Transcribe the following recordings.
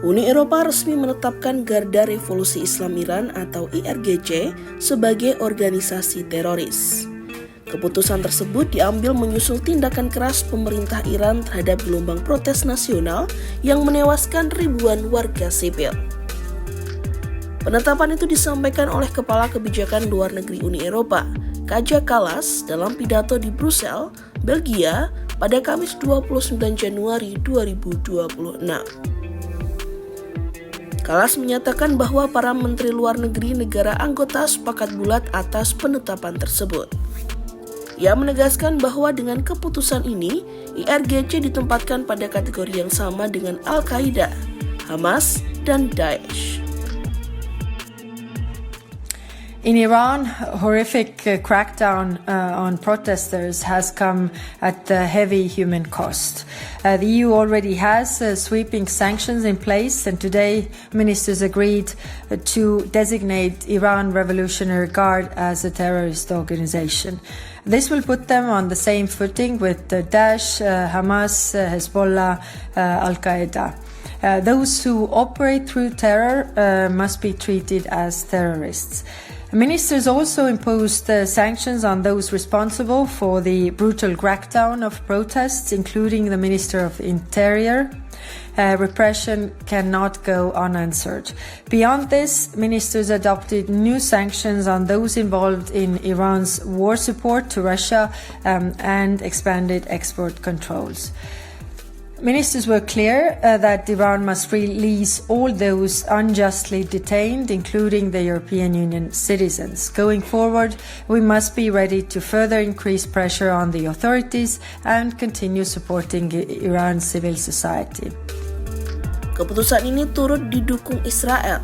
Uni Eropa resmi menetapkan Garda Revolusi Islam Iran atau IRGC sebagai organisasi teroris. Keputusan tersebut diambil menyusul tindakan keras pemerintah Iran terhadap gelombang protes nasional yang menewaskan ribuan warga sipil. Penetapan itu disampaikan oleh Kepala Kebijakan Luar Negeri Uni Eropa, Kaja Kallas, dalam pidato di Brussel, Belgia, pada Kamis 29 Januari 2026. Kallas menyatakan bahwa para menteri luar negeri negara anggota sepakat bulat atas penetapan tersebut. Ia menegaskan bahwa dengan keputusan ini, IRGC ditempatkan pada kategori yang sama dengan Al-Qaeda, Hamas, dan Daesh. In Iran, horrific crackdown on protesters has come at a heavy human cost. The EU already has sweeping sanctions in place, and today ministers agreed to designate Iran Revolutionary Guard as a terrorist organization. This will put them on the same footing with Daesh, Hamas, Hezbollah, Al-Qaeda. Those who operate through terror must be treated as terrorists. Ministers also imposed sanctions on those responsible for the brutal crackdown of protests, including the Minister of Interior. Repression cannot go unanswered. Beyond this, ministers adopted new sanctions on those involved in Iran's war support to Russia and expanded export controls. Ministers were clear that Iran must release all those unjustly detained, including the European Union citizens. Going forward, we must be ready to further increase pressure on the authorities and continue supporting Iran's civil society. Keputusan ini turut didukung Israel.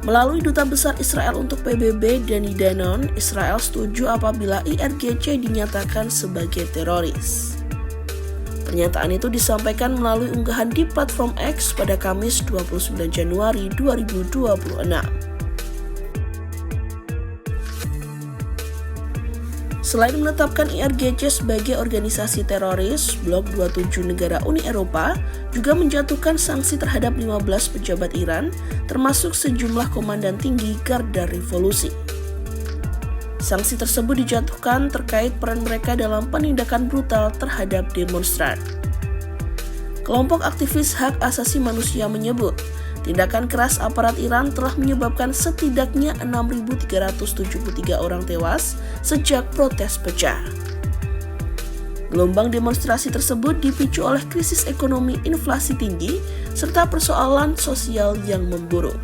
Melalui Duta Besar Israel untuk PBB, Dani Danon, Israel setuju apabila IRGC dinyatakan sebagai teroris. Pernyataan itu disampaikan melalui unggahan di platform X pada Kamis 29 Januari 2026. Selain menetapkan IRGC sebagai organisasi teroris, Blok 27 negara Uni Eropa juga menjatuhkan sanksi terhadap 15 pejabat Iran, termasuk sejumlah komandan tinggi Garda Revolusi. Sanksi tersebut dijatuhkan terkait peran mereka dalam penindakan brutal terhadap demonstran. Kelompok aktivis hak asasi manusia menyebut, tindakan keras aparat Iran telah menyebabkan setidaknya 6.373 orang tewas sejak protes pecah. Gelombang demonstrasi tersebut dipicu oleh krisis ekonomi, inflasi tinggi, serta persoalan sosial yang memburuk.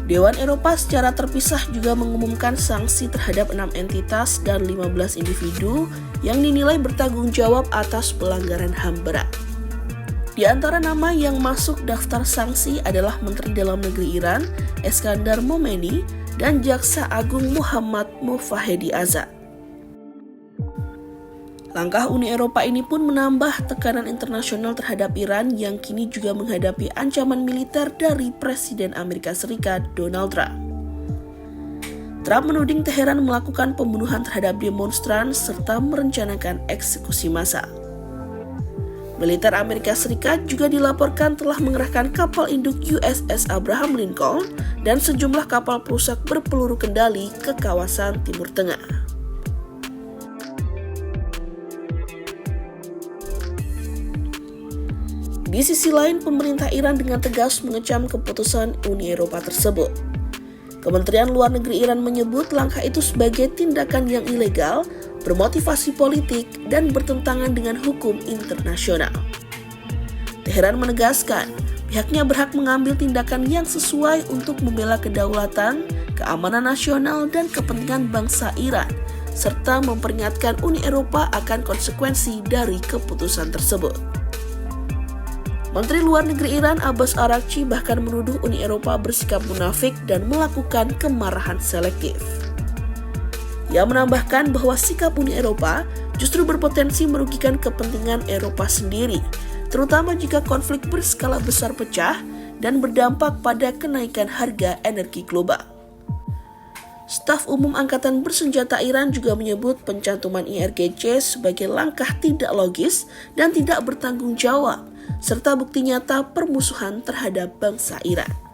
Dewan Eropa secara terpisah juga mengumumkan sanksi terhadap 6 entitas dan 15 individu yang dinilai bertanggung jawab atas pelanggaran HAM berat. Di antara nama yang masuk daftar sanksi adalah Menteri Dalam Negeri Iran, Eskandar Momeni, dan Jaksa Agung Muhammad Mufahedi Azad. Langkah Uni Eropa ini pun menambah tekanan internasional terhadap Iran yang kini juga menghadapi ancaman militer dari Presiden Amerika Serikat Donald Trump. Trump menuding Teheran melakukan pembunuhan terhadap demonstran serta merencanakan eksekusi massal. Militer Amerika Serikat juga dilaporkan telah mengerahkan kapal induk USS Abraham Lincoln dan sejumlah kapal perusak berpeluru kendali ke kawasan Timur Tengah. Di sisi lain, pemerintah Iran dengan tegas mengecam keputusan Uni Eropa tersebut. Kementerian Luar Negeri Iran menyebut langkah itu sebagai tindakan yang ilegal, bermotivasi politik, dan bertentangan dengan hukum internasional. Teheran menegaskan, pihaknya berhak mengambil tindakan yang sesuai untuk membela kedaulatan, keamanan nasional, dan kepentingan bangsa Iran, serta memperingatkan Uni Eropa akan konsekuensi dari keputusan tersebut. Menteri Luar Negeri Iran Abbas Araghchi bahkan menuduh Uni Eropa bersikap munafik dan melakukan kemarahan selektif. Ia menambahkan bahwa sikap Uni Eropa justru berpotensi merugikan kepentingan Eropa sendiri, terutama jika konflik berskala besar pecah dan berdampak pada kenaikan harga energi global. Staf Umum Angkatan Bersenjata Iran juga menyebut pencantuman IRGC sebagai langkah tidak logis dan tidak bertanggung jawab, serta bukti nyata permusuhan terhadap bangsa Iran.